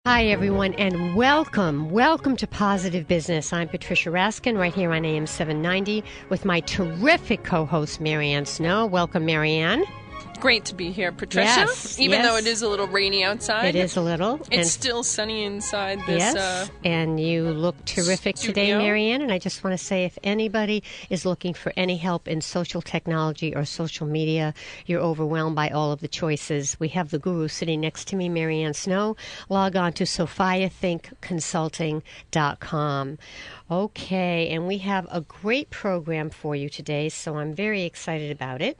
Hi, everyone, and welcome to Positive Business. I'm Patricia Raskin, right here on AM 790, with my terrific co-host, Marianne Snow. Welcome, Marianne. Great to be here, Patricia. Yes, Even though it is a little rainy outside. It is a little. It's still sunny inside this Yes, and you look terrific today, Marianne. And I just want to say, if anybody is looking for any help in social technology or social media, you're overwhelmed by all of the choices. We have the guru sitting next to me, Marianne Snow. Log on to SophiaThinkConsulting.com. Okay, and we have a great program for you today, so I'm very excited about it.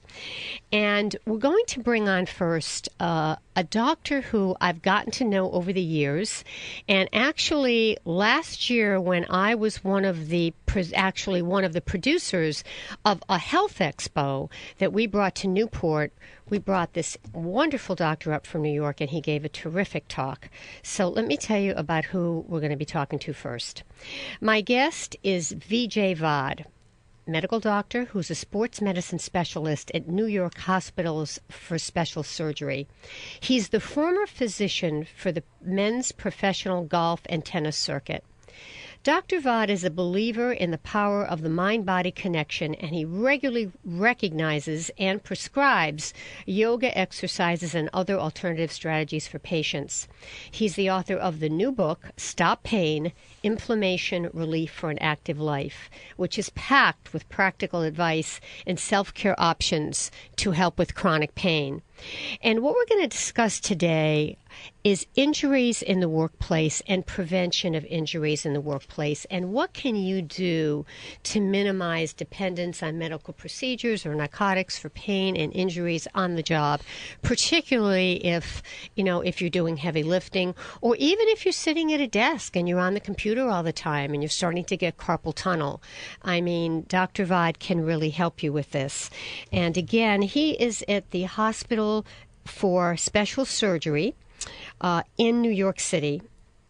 And we're going to bring on first a doctor who I've gotten to know over the years. And actually, last year when I was one of the producers of a health expo that we brought to Newport, we brought this wonderful doctor up from New York, and he gave a terrific talk. So let me tell you about who we're going to be talking to first. My guest is Vijay VAd, medical doctor who's a sports medicine specialist at New York Hospitals for Special Surgery. He's the former physician for the men's professional golf and tennis circuit. Dr. VAd is a believer in the power of the mind-body connection, and he regularly recognizes and prescribes yoga exercises and other alternative strategies for patients. He's the author of the new book, Stop Pain, Inflammation Relief for an Active Life, which is packed with practical advice and self-care options to help with chronic pain. And what we're going to discuss today is injuries in the workplace and prevention of injuries in the workplace, and what can you do to minimize dependence on medical procedures or narcotics for pain and injuries on the job, particularly if you're doing heavy lifting, or even if you're sitting at a desk and you're on the computer all the time and you're starting to get carpal tunnel. I mean, Dr. VAd can really help you with this. And again, he is at the Hospital for Special Surgery in New York City,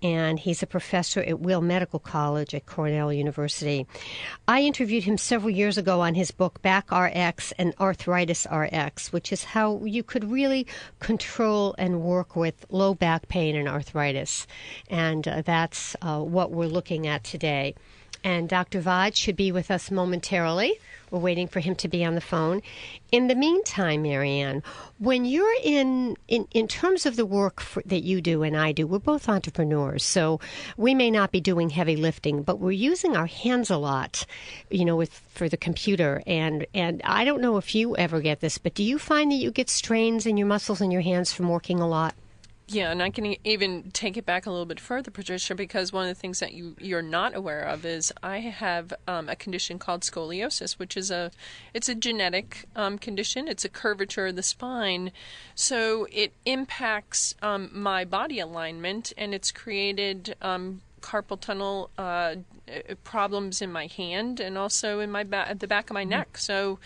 and he's a professor at Weill Medical College at Cornell University. I interviewed him several years ago on his book, Back RX and Arthritis RX, which is how you could really control and work with low back pain and arthritis. And that's what we're looking at today. And Dr. VAd should be with us momentarily. We're waiting for him to be on the phone. In the meantime, Marianne, when you're in terms of the work that you do and I do, we're both entrepreneurs, so we may not be doing heavy lifting, but we're using our hands a lot, for the computer. And I don't know if you ever get this, but do you find that you get strains in your muscles in your hands from working a lot? Yeah, and I can even take it back a little bit further, Patricia, because one of the things that you're not aware of is I have a condition called scoliosis, which is a genetic condition. It's a curvature of the spine, so it impacts my body alignment, and it's created carpal tunnel problems in my hand and also in my at the back of my neck. So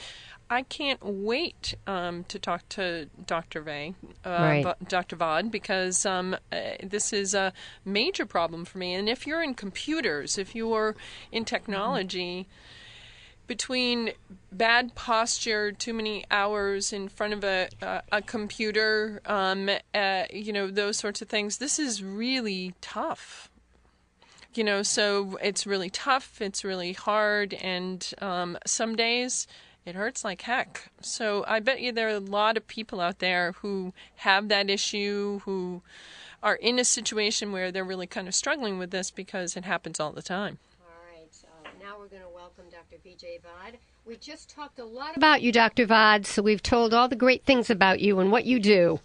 I can't wait to talk to Dr. Dr. VAd, because this is a major problem for me. And if you're in computers, if you're in technology, between bad posture, too many hours in front of a computer, those sorts of things, this is really tough. So it's really tough, it's really hard, and some days it hurts like heck. So I bet you there are a lot of people out there who have that issue, who are in a situation where they're really kind of struggling with this because it happens all the time. All right. Now we're going to welcome Dr. Vijay VAd. We just talked a lot about you, Dr. VAd, so we've told all the great things about you and what you do.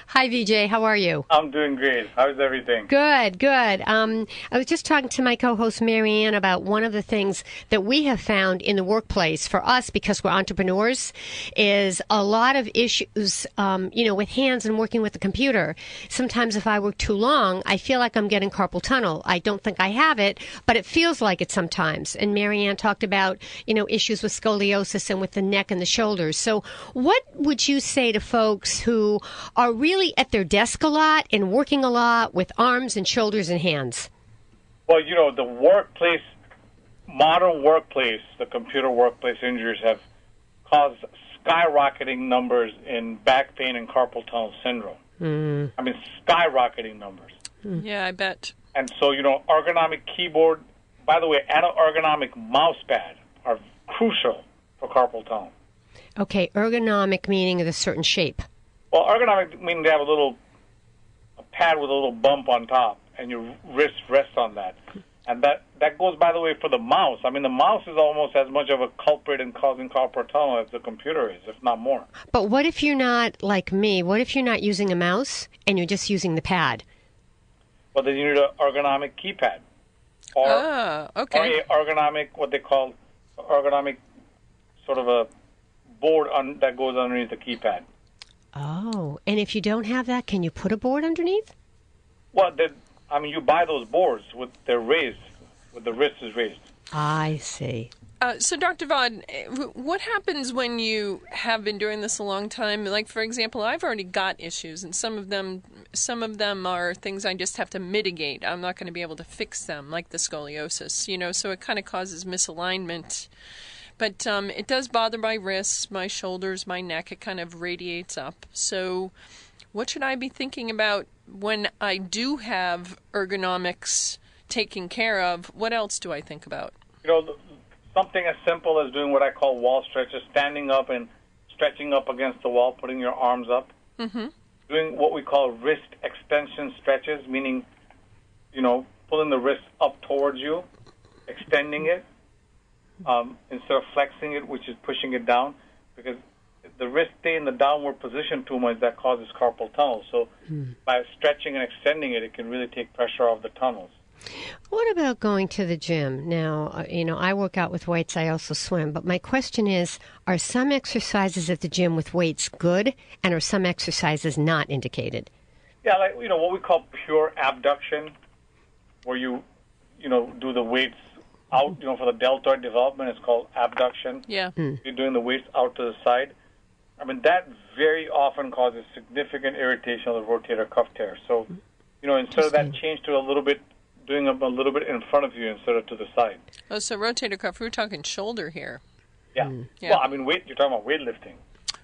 Hi, Vijay. How are you? I'm doing great. How's everything? Good, good. I was just talking to my co-host, Marianne, about one of the things that we have found in the workplace for us, because we're entrepreneurs, is a lot of issues, with hands and working with the computer. Sometimes if I work too long, I feel like I'm getting carpal tunnel. I don't think I have it, but it feels like it sometimes. And Marianne talked about, issues with scoliosis and with the neck and the shoulders. So what would you say to folks who are really at their desk a lot and working a lot with arms and shoulders and hands? Well, the modern workplace, the computer workplace injuries have caused skyrocketing numbers in back pain and carpal tunnel syndrome. I mean, skyrocketing numbers. Yeah, I bet. And so, ergonomic keyboard, by the way, and an ergonomic mouse pad are crucial for carpal tunnel. Okay, ergonomic meaning of a certain shape. Well, ergonomic meaning they have a pad with a little bump on top, and your wrist rests on that. And that goes, by the way, for the mouse. I mean, the mouse is almost as much of a culprit in causing carpal tunnel as the computer is, if not more. But what if you're not like me? What if you're not using a mouse and you're just using the pad? Well, then you need an ergonomic keypad. Or a ergonomic, what they call ergonomic sort of a board that goes underneath the keypad. Oh, and if you don't have that, can you put a board underneath? Well, you buy those boards with their raised, with the wrist is raised. I see. So, Dr. VAd, what happens when you have been doing this a long time? Like, for example, I've already got issues, and some of them are things I just have to mitigate. I'm not going to be able to fix them, like the scoliosis, so it kind of causes misalignment. But it does bother my wrists, my shoulders, my neck. It kind of radiates up. So what should I be thinking about when I do have ergonomics taken care of? What else do I think about? Something as simple as doing what I call wall stretches, standing up and stretching up against the wall, putting your arms up. Mm-hmm. Doing what we call wrist extension stretches, meaning, pulling the wrist up towards you, extending it, instead of flexing it, which is pushing it down, because the wrist stay in the downward position too much, that causes carpal tunnel. So by stretching and extending it, it can really take pressure off the tunnels. What about going to the gym? Now, I work out with weights. I also swim. But my question is, are some exercises at the gym with weights good, and are some exercises not indicated? Yeah, like, what we call pure abduction, where you do the weights out, for the deltoid development, it's called abduction. Yeah. You're doing the weights out to the side. I mean, that very often causes significant irritation of the rotator cuff tear. So, instead of that, change to doing them a little bit in front of you instead of to the side. Oh, so rotator cuff, we're talking shoulder here. Yeah. Yeah. Well, I mean, you're talking about weightlifting.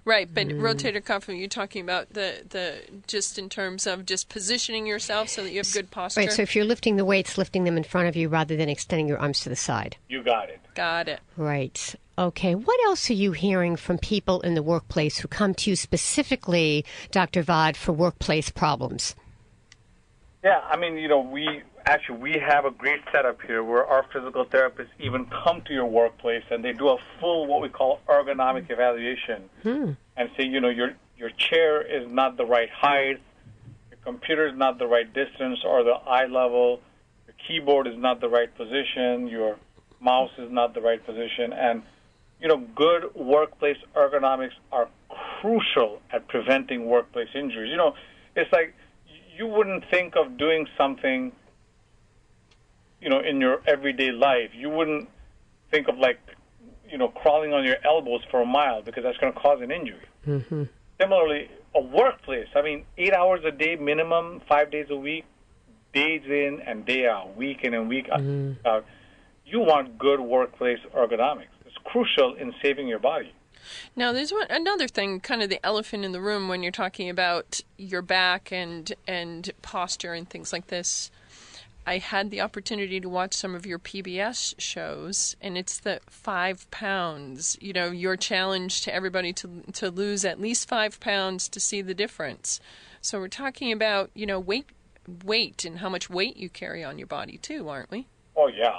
Right, but rotator cuff, are you talking about the just in terms of just positioning yourself so that you have good posture? Right, so if you're lifting the weights, lifting them in front of you rather than extending your arms to the side. You got it. Got it. Right. Okay, what else are you hearing from people in the workplace who come to you specifically, Dr. VAd, for workplace problems? Yeah, I mean, we have a great setup here where our physical therapists even come to your workplace and they do a full, what we call ergonomic evaluation, and say, your chair is not the right height, your computer is not the right distance or the eye level, your keyboard is not the right position, your mouse is not the right position, and good workplace ergonomics are crucial at preventing workplace injuries. It's like you wouldn't think of doing something in your everyday life. You wouldn't think of crawling on your elbows for a mile because that's going to cause an injury. Mm-hmm. Similarly, a workplace, 8 hours a day minimum, 5 days a week, days in and day out, week in and week out. You want good workplace ergonomics. It's crucial in saving your body. Now, there's another thing, kind of the elephant in the room when you're talking about your back and posture and things like this. I had the opportunity to watch some of your PBS shows, and it's the 5 pounds. Your challenge to everybody to lose at least 5 pounds to see the difference. So we're talking about, weight and how much weight you carry on your body too, aren't we? Oh, yeah.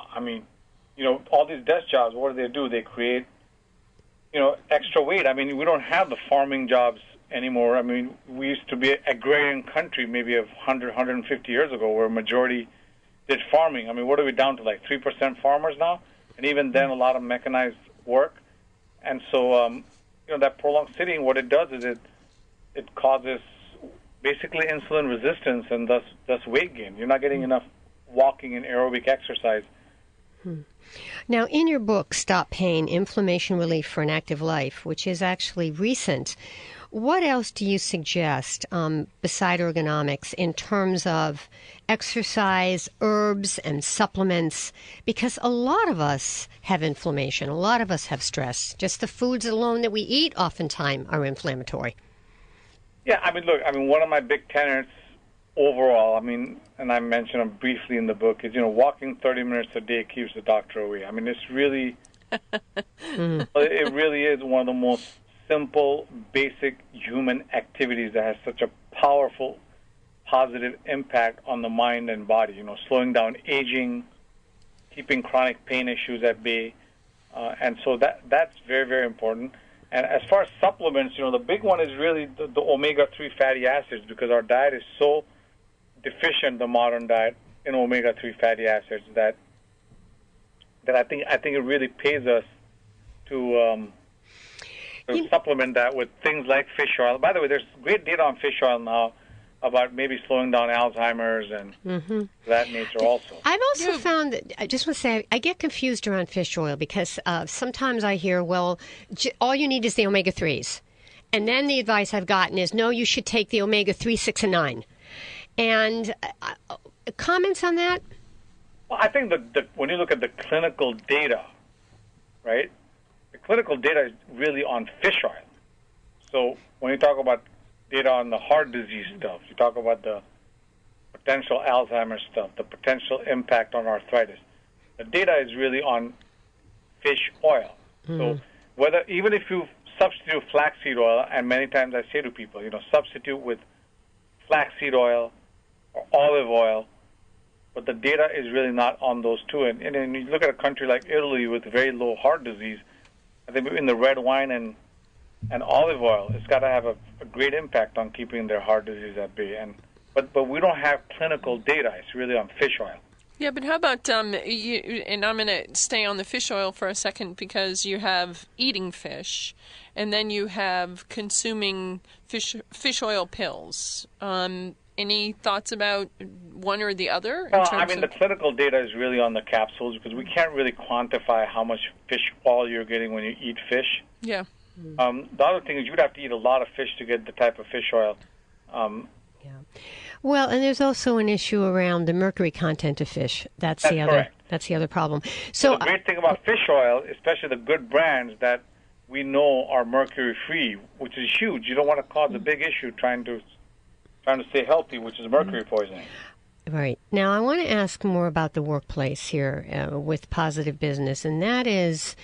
All these desk jobs, what do? They create, extra weight. We don't have the farming jobs anymore. We used to be an agrarian country maybe 100, 150 years ago where a majority did farming. What are we down to, 3% farmers now? And even then, a lot of mechanized work. And so, that prolonged sitting, what it does is it causes basically insulin resistance and thus weight gain. You're not getting enough walking and aerobic exercise. Now, in your book, Stop Pain, Inflammation Relief for an Active Life, which is actually recent, what else do you suggest beside ergonomics in terms of exercise, herbs, and supplements? Because a lot of us have inflammation. A lot of us have stress. Just the foods alone that we eat oftentimes are inflammatory. Yeah, I mean, look, I mean, one of my big tenets overall, I mean, and I mentioned them briefly in the book, is, walking 30 minutes a day keeps the doctor away. I mean, it's really, it really is one of the most simple, basic human activities that has such a powerful, positive impact on the mind and body, slowing down aging, keeping chronic pain issues at bay. And so that's very, very important. And as far as supplements, the big one is really the omega-3 fatty acids, because our diet is so deficient, the modern diet, in omega-3 fatty acids, that I think it really pays us to supplement that with things like fish oil. By the way, there's great data on fish oil now about maybe slowing down Alzheimer's and that nature also. I've also found that, I just want to say, I get confused around fish oil because sometimes I hear, well, all you need is the omega-3s. And then the advice I've gotten is, no, you should take the omega-3, 6, and 9. And comments on that? Well, I think when you look at the clinical data, right, the clinical data is really on fish oil. So when you talk about data on the heart disease stuff, you talk about the potential Alzheimer's stuff, the potential impact on arthritis. The data is really on fish oil. So even if you substitute flaxseed oil, and many times I say to people, substitute with flaxseed oil or olive oil, but the data is really not on those two. And then you look at a country like Italy with very low heart disease, I think in the red wine and olive oil, it's got to have a great impact on keeping their heart disease at bay. But we don't have clinical data. It's really on fish oil. Yeah, but how about, and I'm going to stay on the fish oil for a second, because you have eating fish, and then you have consuming fish oil pills. Any thoughts about one or the other? The clinical data is really on the capsules, because we can't really quantify how much fish oil you're getting when you eat fish. Yeah. The other thing is you'd have to eat a lot of fish to get the type of fish oil. Yeah. Well, and there's also an issue around the mercury content of fish. That's correct. That's the other problem. So the great thing about fish oil, especially the good brands that we know are mercury free, which is huge. You don't want to cause a big issue trying to stay healthy, which is mercury poisoning. Right. Now, I want to ask more about the workplace here with Positive Business, and that is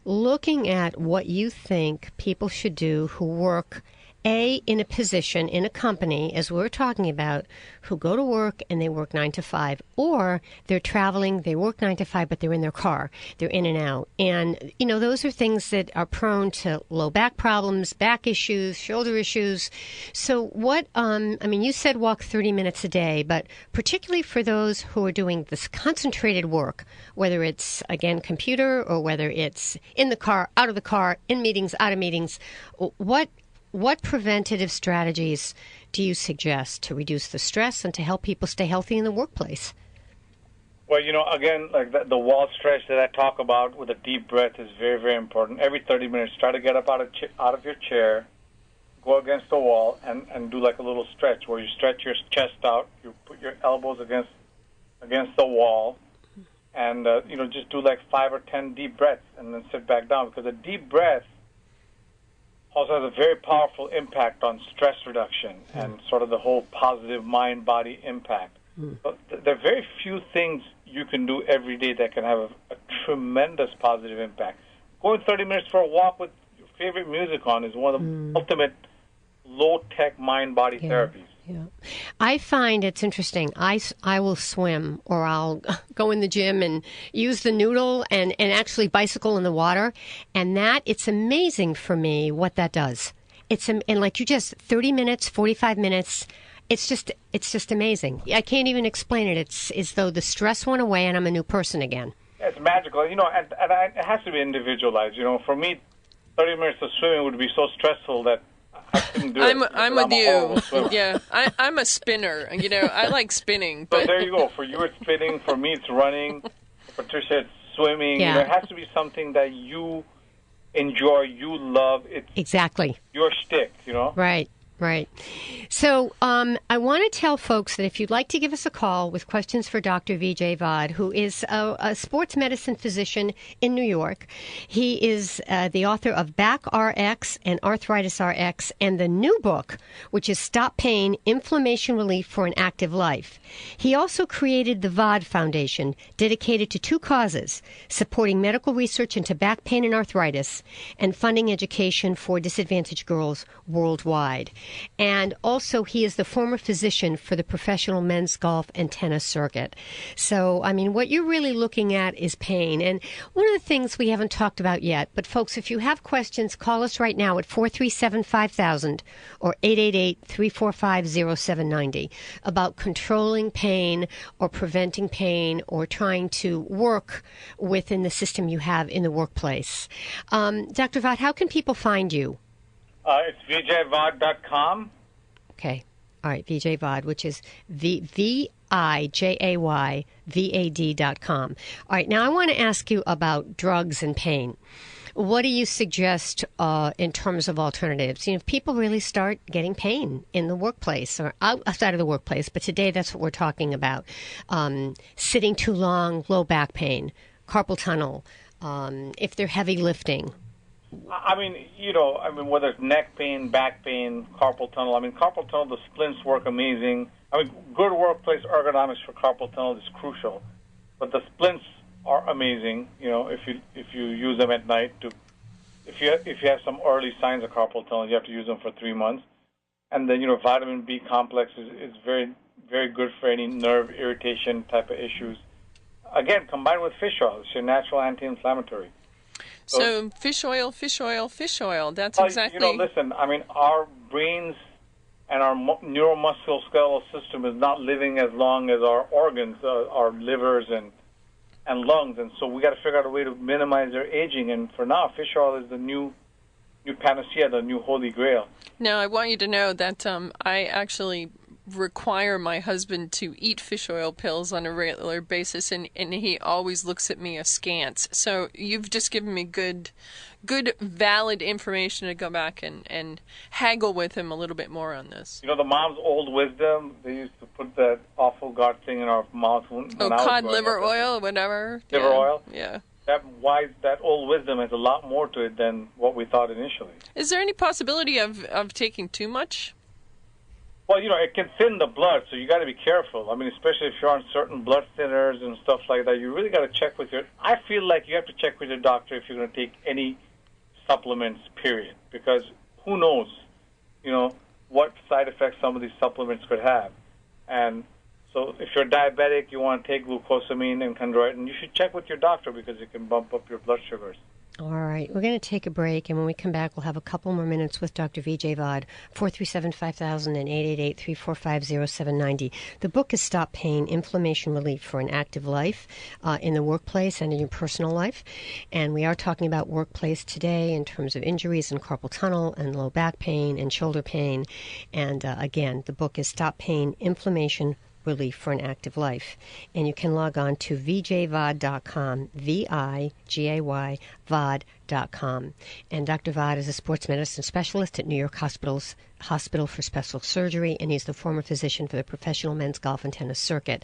looking at what you think people should do who work, in a position, in a company, as we're talking about, who go to work and they work 9 to 5, or they're traveling, they work 9 to 5, but they're in their car, they're in and out. And, those are things that are prone to low back problems, back issues, shoulder issues. So what, you said walk 30 minutes a day, but particularly for those who are doing this concentrated work, whether it's, again, computer, or whether it's in the car, out of the car, in meetings, out of meetings, what preventative strategies do you suggest to reduce the stress and to help people stay healthy in the workplace? Well, again, like the wall stretch that I talk about with a deep breath is very, very important. Every 30 minutes, try to get up out of your chair, go against the wall, and do like a little stretch where you stretch your chest out, you put your elbows against the wall, and just do like 5 or 10 deep breaths, and then sit back down, because a deep breath also has a very powerful impact on stress reduction and sort of the whole positive mind-body impact. But there are very few things you can do every day that can have a tremendous positive impact. Going 30 minutes for a walk with your favorite music on is one of the ultimate low-tech mind-body therapies. Yeah. I find it's interesting. I will swim, or I'll go in the gym and use the noodle and actually bicycle in the water. And it's amazing for me what that does. And like 30 minutes, 45 minutes, it's just amazing. I can't even explain it. It's as though the stress went away and I'm a new person again. It's magical. And it has to be individualized. For me, 30 minutes of swimming would be so stressful that I couldn't do it. I'm with you. Yeah, I'm a spinner. I like spinning. But so there you go. For you, it's spinning. For me, it's running. For Patricia, it's swimming. Yeah. It has to be something that you enjoy, you love. It's exactly your shtick. Right. Right. So I want to tell folks that if you'd like to give us a call with questions for Dr. Vijay VAd, who is a sports medicine physician in New York, he is the author of Back RX and Arthritis RX and the new book, which is Stop Pain, Inflammation Relief for an Active Life. He also created the VAD Foundation, dedicated to two causes, supporting medical research into back pain and arthritis and funding education for disadvantaged girls worldwide. And also, he is the former physician for the professional men's golf and tennis circuit. So, I mean, what you're really looking at is pain. And one of the things we haven't talked about yet, but folks, if you have questions, call us right now at 437-5000 or 888-345-0790 about controlling pain or preventing pain or trying to work within the system you have in the workplace. Dr. VAd, how can people find you? It's vijayvad.com. Okay. All right. Vijay VAd, which is VIJAYVAD.com. All right. Now, I want to ask you about drugs and pain. What do you suggest in terms of alternatives? You know, if people really start getting pain in the workplace or outside of the workplace, but today that's what we're talking about. Sitting too long, low back pain, carpal tunnel, if they're heavy lifting. I mean, whether it's neck pain, back pain, carpal tunnel. Carpal tunnel, the splints work amazing. Good workplace ergonomics for carpal tunnel is crucial. But the splints are amazing, if you use them at night. If you have some early signs of carpal tunnel, you have to use them for 3 months. And then, vitamin B complex is very, very good for any nerve irritation type of issues. Again, combined with fish oil. It's your natural anti-inflammatory. So fish oil. That's exactly... listen, our brains and our neuromusculoskeletal system is not living as long as our organs, our livers and lungs. And so we got to figure out a way to minimize their aging. And for now, fish oil is the new panacea, the new holy grail. Now, I want you to know that I actually require my husband to eat fish oil pills on a regular basis, and he always looks at me askance. So you've just given me good valid information to go back and haggle with him a little bit more on this. The mom's old wisdom, they used to put that awful God thing in our mouth. Cod liver oil, whatever. Liver oil? Yeah. That old wisdom has a lot more to it than what we thought initially. Is there any possibility of taking too much? Well, it can thin the blood, so you got to be careful. Especially if you're on certain blood thinners and stuff like that, you really got to check with I feel like you have to check with your doctor if you're going to take any supplements, period. Because who knows, what side effects some of these supplements could have. And so if you're diabetic, you want to take glucosamine and chondroitin, you should check with your doctor because it can bump up your blood sugars. All right. We're going to take a break, and when we come back, we'll have a couple more minutes with Dr. Vijay VAd, 437-5000 and 888-345-0790. The book is Stop Pain, Inflammation Relief for an Active Life in the workplace and in your personal life. And we are talking about workplace today in terms of injuries and carpal tunnel and low back pain and shoulder pain. And again, the book is Stop Pain, Inflammation Relief for an Active Life. And you can log on to vijayvad.com, VIJAY, VAD.com. And Dr. VAd is a sports medicine specialist at New York Hospital for Special Surgery, and he's the former physician for the professional men's golf and tennis circuit.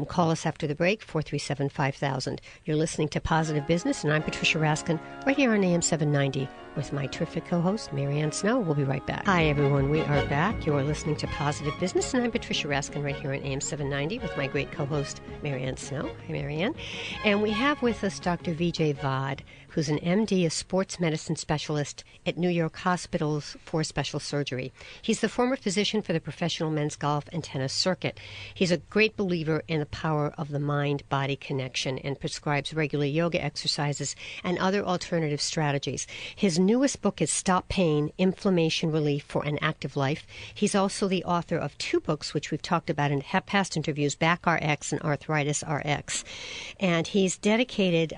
Call us after the break, 437-5000. You're listening to Positive Business, and I'm Patricia Raskin, right here on AM 790 with my terrific co-host, Marianne Snow. We'll be right back. Hi, everyone. We are back. You are listening to Positive Business, and I'm Patricia Raskin, right here on AM 790 with my great co-host, Marianne Snow. Hi, Marianne. And we have with us Dr. Vijay VAd, who's an MD, a sports medicine specialist at New York Hospitals for Special Surgery. He's the former physician for the professional men's golf and tennis circuit. He's a great believer in the power of the mind-body connection and prescribes regular yoga exercises and other alternative strategies. His newest book is Stop Pain, Inflammation Relief for an Active Life. He's also the author of two books, which we've talked about in past interviews, Back RX and Arthritis RX. And he's dedicated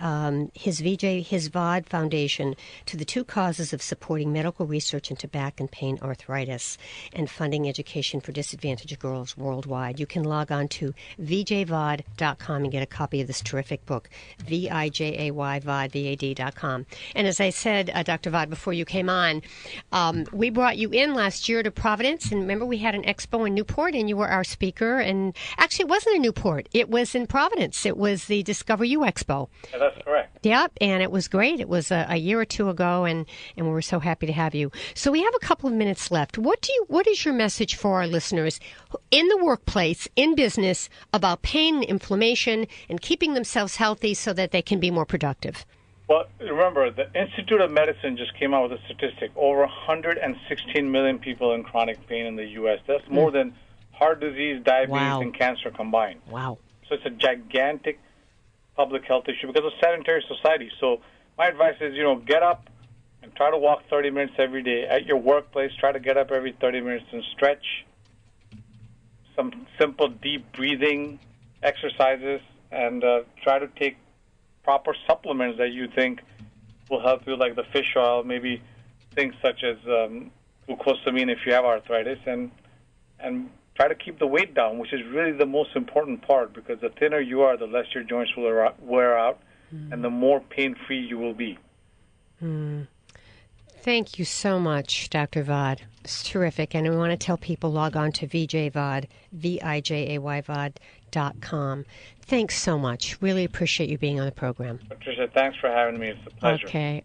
his VAd foundation to the two causes of supporting medical research into back and pain arthritis and funding education for disadvantaged girls worldwide. You can log on to vijayvad.com and get a copy of this terrific book, VIJAY-VAD.com. And as I said, Dr. Vad, before you came on, we brought you in last year to Providence, and remember we had an expo in Newport, and you were our speaker. And actually, it wasn't in Newport; it was in Providence. It was the Discover You Expo. Yeah, that's correct. Yep, and it was great. It was a year or two ago, and we were so happy to have you. So we have a couple of minutes left. What is your message for our listeners in the workplace, in business, about pain and inflammation and keeping themselves healthy so that they can be more productive? Well, remember, the Institute of Medicine just came out with a statistic. Over 116 million people in chronic pain in the U.S. That's more than heart disease, diabetes, and cancer combined. Wow. So it's a gigantic public health issue because of sedentary society. So my advice is, get up and try to walk 30 minutes every day. At your workplace, try to get up every 30 minutes and stretch. Some simple deep breathing exercises, and try to take proper supplements that you think will help you, like the fish oil, maybe things such as glucosamine if you have arthritis, and try to keep the weight down, which is really the most important part, because the thinner you are, the less your joints will wear out, and the more pain-free you will be. Thank you so much, Dr. Vad. It's terrific. And we want to tell people log on to Vijay VAd, VIJAY-VAD.com. Thanks so much. Really appreciate you being on the program. Patricia, thanks for having me. It's a pleasure. Okay.